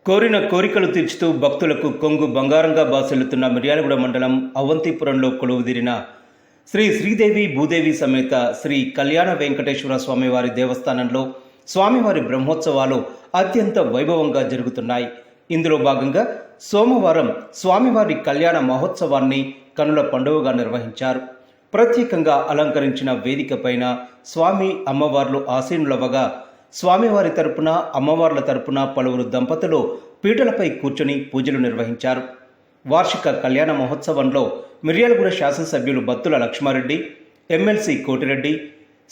కోరిన కోరికలు తీర్చుతూ భక్తులకు కొంగు బంగారంగా బాసెల్లుతున్న మిర్యాలగూడ మండలం అవంతిపురంలో కొలువుదీరిన శ్రీ శ్రీదేవి భూదేవి సమేత శ్రీ కళ్యాణ వెంకటేశ్వర స్వామివారి దేవస్థానంలో స్వామివారి బ్రహ్మోత్సవాలు అత్యంత వైభవంగా జరుగుతున్నాయి. ఇందులో భాగంగా సోమవారం స్వామివారి కళ్యాణ మహోత్సవాన్ని కనుల పండుగగా నిర్వహించారు. ప్రత్యేకంగా అలంకరించిన వేదిక పైన స్వామి అమ్మవార్లు ఆసీనులవగా స్వామివారి తరపున అమ్మవార్ల తరపున పలువురు దంపతులు పీటలపై కూర్చొని పూజలు నిర్వహించారు. వార్షిక కళ్యాణ మహోత్సవంలో మిర్యాలగూడ శాసనసభ్యులు Battula Lakshma Reddy, MLC Koti Reddy,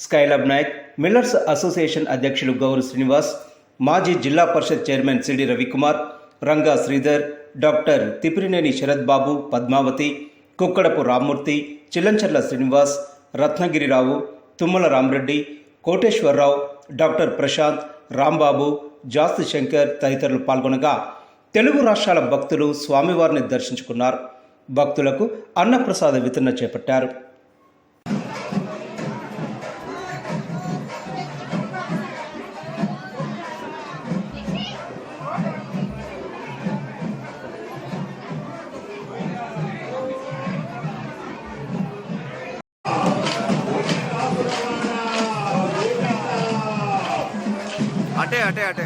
Skylab Nayak, millers association అధ్యక్షులు గౌరు శ్రీనివాస్, మాజీ జిల్లా పరిషత్ chairman CD Ravi Kumar, Ranga Sridhar, doctor Tipirineni Sarath Babu, Padmavathi, Kukkadapu Rammurthy, Chillancharla Srinivas, Ratnagiri Rao, Tummala Rama Reddy, Koteswara Rao, doctor Prashanth, Rambabu, Jasti Shankar తదితరులు పాల్గొనగా తెలుగు రాష్ట్రాల భక్తులు స్వామివారిని దర్శించుకున్నారు. భక్తులకు అన్నప్రసాద వితరణ చేపట్టారు. అటే అటే అటే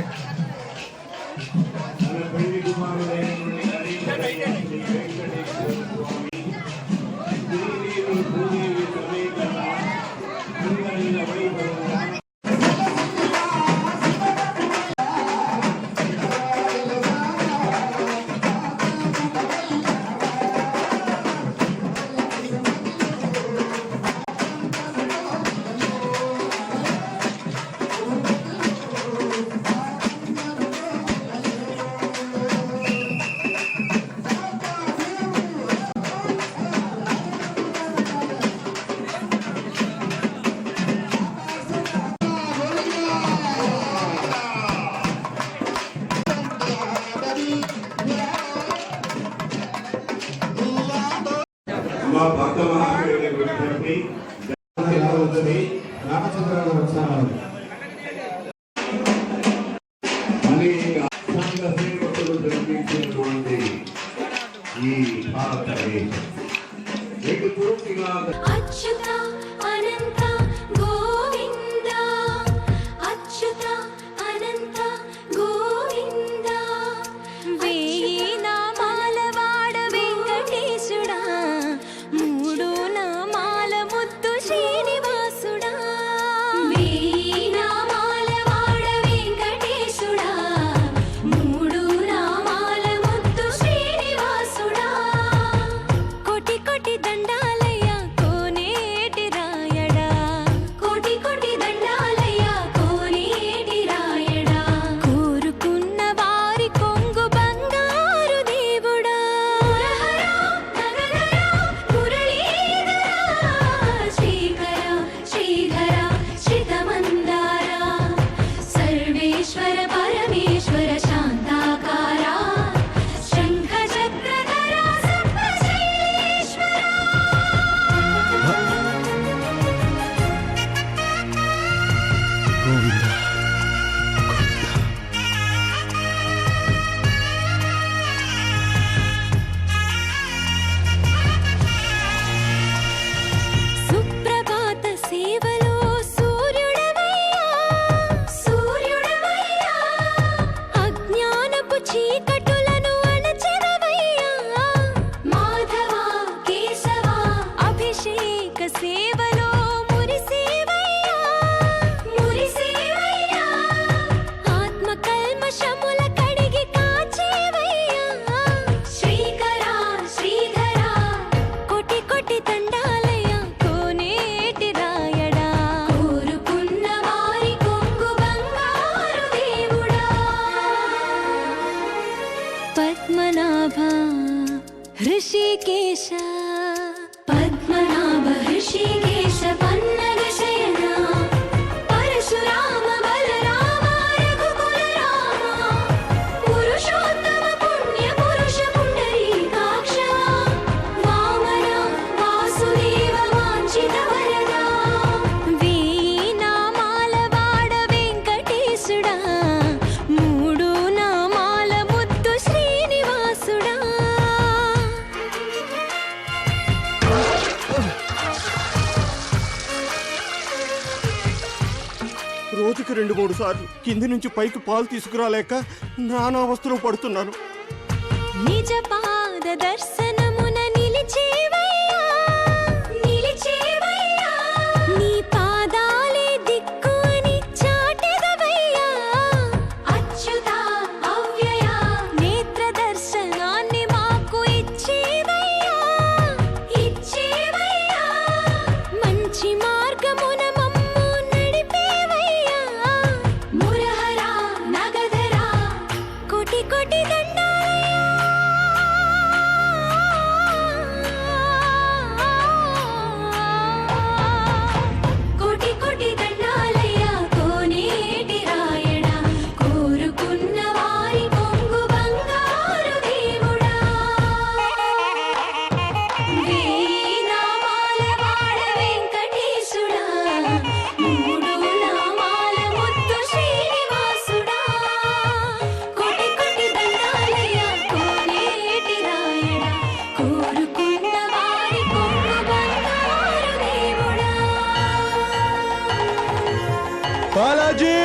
మా భక్త మహాశయులకి రామచంద్రరావు వచ్చారు అని సంఘ సేవకులు జరిపించినటువంటి ఈ భారతదేశం పూర్తిగా పద్మనాభ హృషికేశ పద్మనాభ హృషికేశ రోజుకి 2-3 సార్లు కింది నుంచి పైకి పాలు తీసుకురాలేక నానావస్థలు పడుతున్నాను. నిజ పాద దర్శనమున నిలిచేవయ్యా, నిలిచేవయ్యా. నీ పాదాలే దిక్కు అని చాటెదవయ్యా. అచ్యుతా అవ్యయ నేత్ర దర్శనాన్ని మాకు ఇచ్చేవయ్యా, ఇచ్చేవయ్యా. మంచి మార్గమున మమ్ము నడిపేవయ్యా. మురహరా నగధరా కోటి కోటి కోటి కోటి దండాలయ్యా. కోనేటి రాయణ కోరుకున్న వారి కొంగు బంగారు దేవుడా. వేనామాల వాడ వెంకటేశుడా, 3 నామాల ముత్తు శ్రీనివాసుడా. కోటి కోటి దండాలయ్యా. కోనేటి రాయణ కోరుకున్న వారి కొంగు బంగారు దేవుడా. బాలాజీ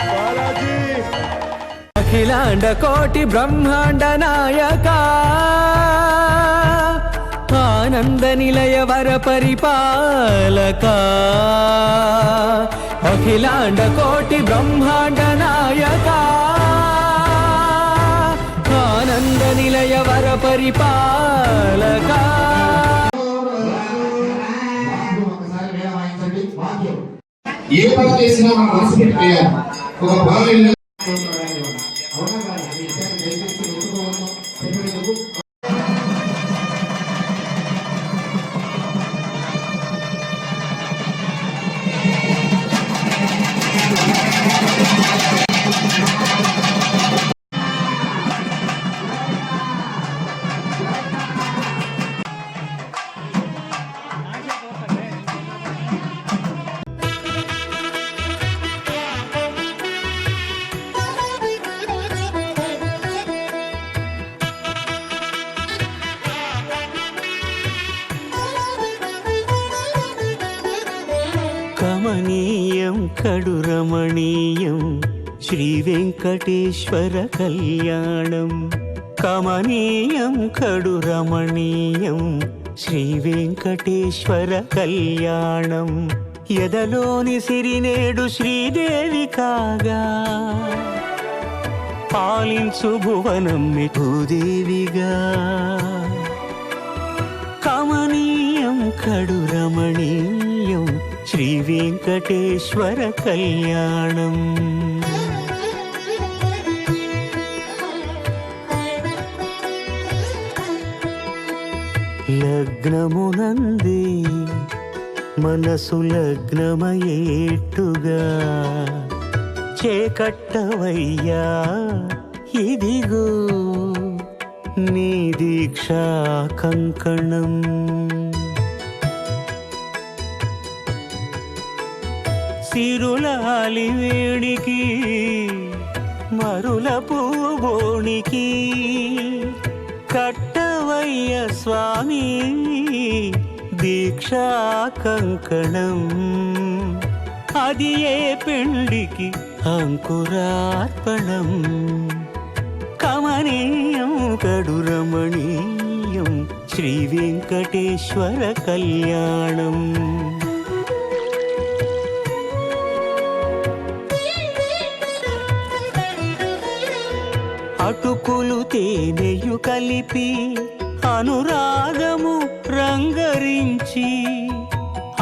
బాలాజీ అఖిలాండ కోటి బ్రహ్మాండ నాయక ఆనంద నిలయ వర పరిపాలక అఖిలాండ కోటి బ్రహ్మాండ నాయక ఆనంద నిలయ వర పరిపాలక. ఏ పని చేసినా మనం మనసు పెట్టి చేయాలి. ఒక భార్య కమనీయం కడురమణీయం శ్రీ వెంకటేశ్వర కళ్యాణం. కమనీయం కడురమణీయం శ్రీ వెంకటేశ్వర కళ్యాణం. ఎదలోని సిరినేడు శ్రీదేవి కాగా పాలించు భువనం భూదేవిగా. కమనీయం కడురమణీయం శ్రీ వెంకటేశ్వర కళ్యాణం. లగ్నమునందే మనసు లగ్నమయేట్టుగా చేకట్టవయ్యా ఇదిగో నీ దీక్షా కంకణం. సిరులాలి వేడికి మరుల పూబోనికి కట్టవయ్య స్వామి దీక్షా కంకణం. అది ఏ పెండికి అంకురార్పణం. కమనీయం కడురమణీయం శ్రీ వెంకటేశ్వర కళ్యాణం. అటుకులు తేనెయు కలిపి అనురాగము రంగరించి.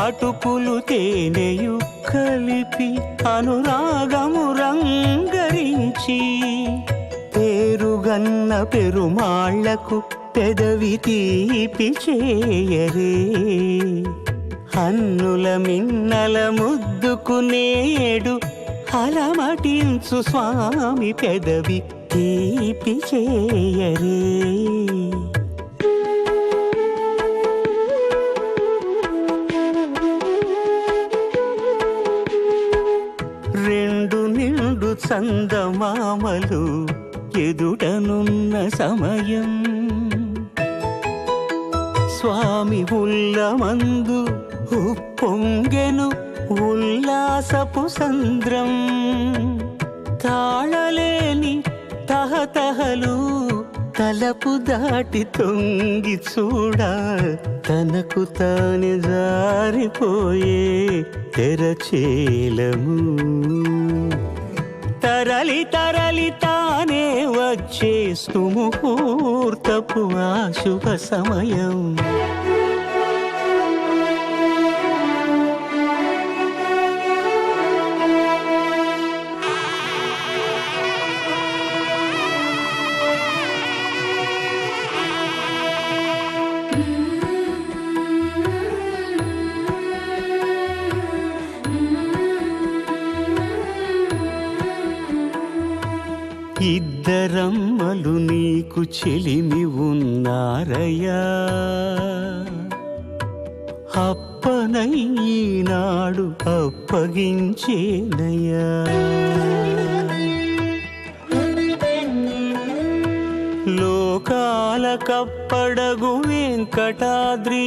అటుకులు తేనెయు కలిపి అనురాగము రంగరించి. పేరుగన్న పెరుమాళ్లకు పెదవి తీపి చేయరే. అన్నుల మిన్నల ముద్దుకు నేడు అలమటించు స్వామి పెదవి తీపి చేయరే. రెండు నిండు చందమామలు ఎదుటనున్న సమయం స్వామి ఉల్లమందు ఉప్పొంగెను ఉల్లాసపు సంద్రం. తాళలేని తహతహలు తలపు దాటి తొంగి చూడ, తనకు తానే జారిపోయే తెరచేలము. తరలి తరలి తానే వచ్చే సుముహూర్తపు ఆ శుభ సమయం. ఇద్దరమ్మలు నీకు చెలిమి ఉన్నారయ్యా, అప్పనయ్యనాడు అప్పగించేనయ్యా. లోకాల కప్పడగు వెంకటాద్రీషుడా.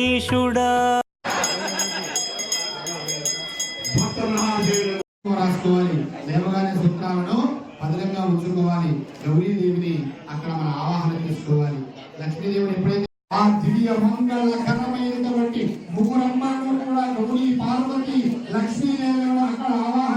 భక్త మహాదేవులు రాసుకోవాలి. లేవగానే సూత్రాలను భద్రంగా ఉంచుకోవాలి. గౌరీదేవిని అక్కడ మన ఆవాహన చేసుకోవాలి. లక్ష్మీదేవిని ఎప్పుడైతే ఆ దివ్య మంగళకరమైనటువంటి ముగ్గురమ్మను కూడా గౌరీ, పార్వతి, లక్ష్మీదేవిని అక్కడ ఆవాహన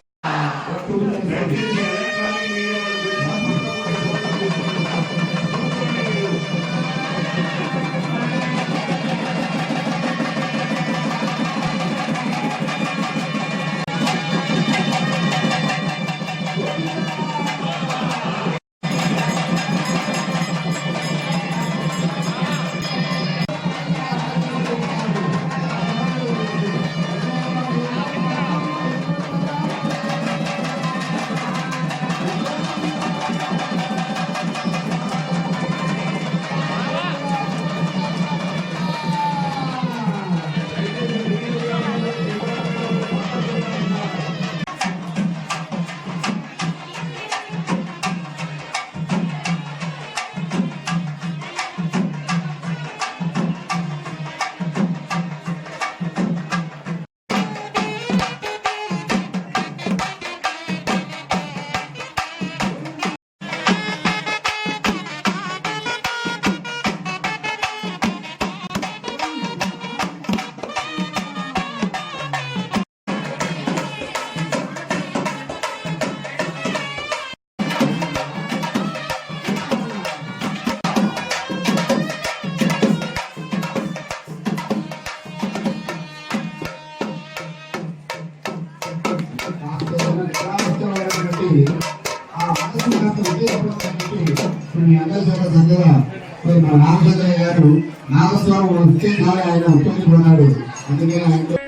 రామచంద్రయ్య గారు నాగస్వామి ఉత్తేజాలు ఆయన ఉత్తేజపడినాడు. అందుకే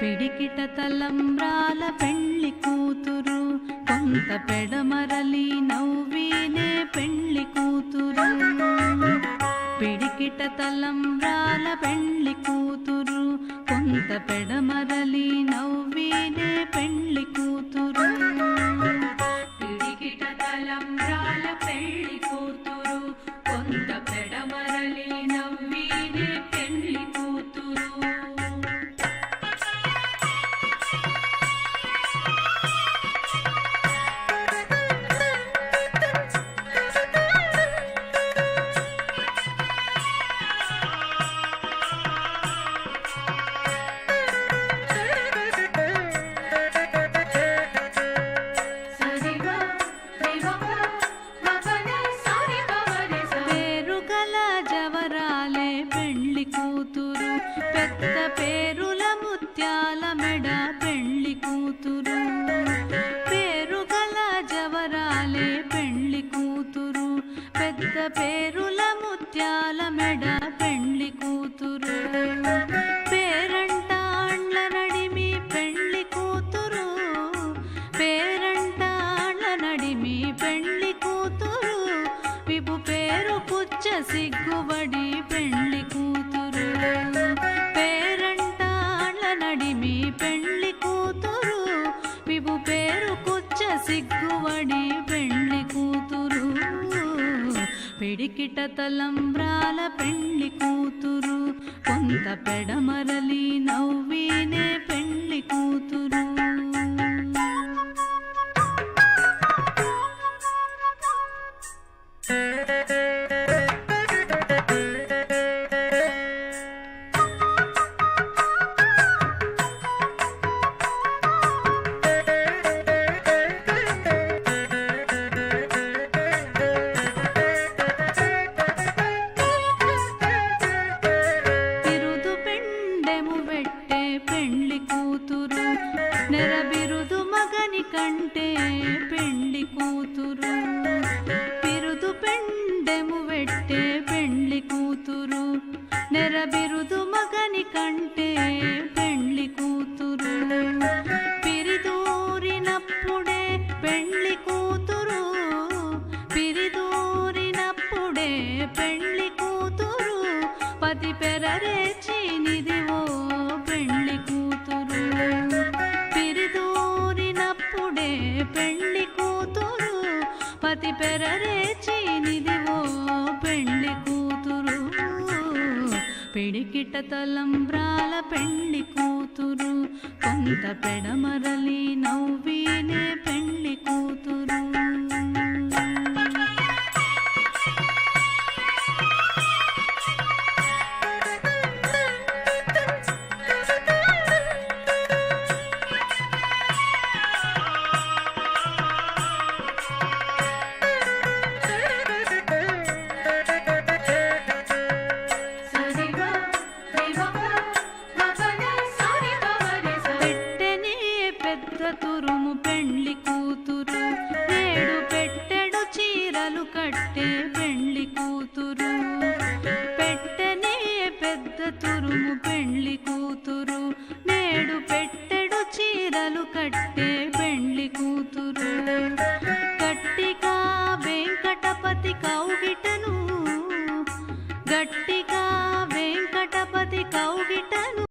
పిడికిట తలంబ్రాల పెళ్లి కూతురు, కొంత పెడమరలి నవ్వినే పెళ్లి కూతురు. పిడికిట తలంబ్రాల పెళ్లి కూతురు, కొంత పెడమరలి నవ్వినే పెళ్లి కూతురు. పిడికిట తలంబ్రాల పెళ్లి కూతురు, కొంత పెడమరలి నవ్వినే పెళ్లి కూతురు. పేరుగల జవరాలే పెళ్లి కూతురు, పెద్ద పేరుల ముత్యాల మెడ పెళ్లి కూతురు. పేరుగల జవరాలే పెళ్లి కూతురు, పెద్ద పేరుల ముత్యాల మెడ పెళ్లి కూతురు. పేరంటాండ్ల నడిమి పెళ్లి కూతురు, పేరంటాండ్ల నడిమి పెళ్లి కూతురు. విపు పేరు పుచ్చ సిగ్గుబడి పెళ్లి కూతురు. పేరంటాండ్ల నడిమి పెళ్లి కూతురు, విపు పేరు పుచ్చ సిగ్గుబడి పెళ్లి కూతురు. పిడికిట తలంబ్రాల పెండ్లి కూతురు, కొంత పెడమరలి నవ్వినే పెండ్లి కూతురు. బిరుదు పెండెము వెట్టే పెండ్లి కూతురు, నెరబిరుదు మగని కంటే పెండ్లి కూతురు. బిరుదు పెండెము వెట్టే పెండ్లి కూతురు, నెరబిరుదు మగని కంటే పెండ్లి కూతురు. పిరిదూరినప్పుడే పెండ్లి కూతురు, పిరిదూరినప్పుడే పెండ్లి కూతురు, పతి పెరరేచినిదివో పెండ్లి కూతురు. పిరిదూరినప్పుడే పెండ్లి కూతురు, పతి పెరరేచినిదివో పెండ్లి కూతురు. పిడికిట తలంబ్రాల పెండ్లి కూతురు, కొంత పెడమరలి నవ్వినే పెండ్లి కూతురు. పెట్టెనే పెద్ద తురుము పెండ్లి కూతురు, నేడు పెట్టెడు చీరలు కట్టే పెండ్లి కూతురు. పెట్టెనే పెద్ద తురుము పెండ్లి కూతురు, నేడు పెట్టెడు చీరలు కట్టే పెండ్లి కూతురు. గట్టిగా వెంకటపతి కౌగిటను, గట్టిగా వెంకటపతి కౌగిటను,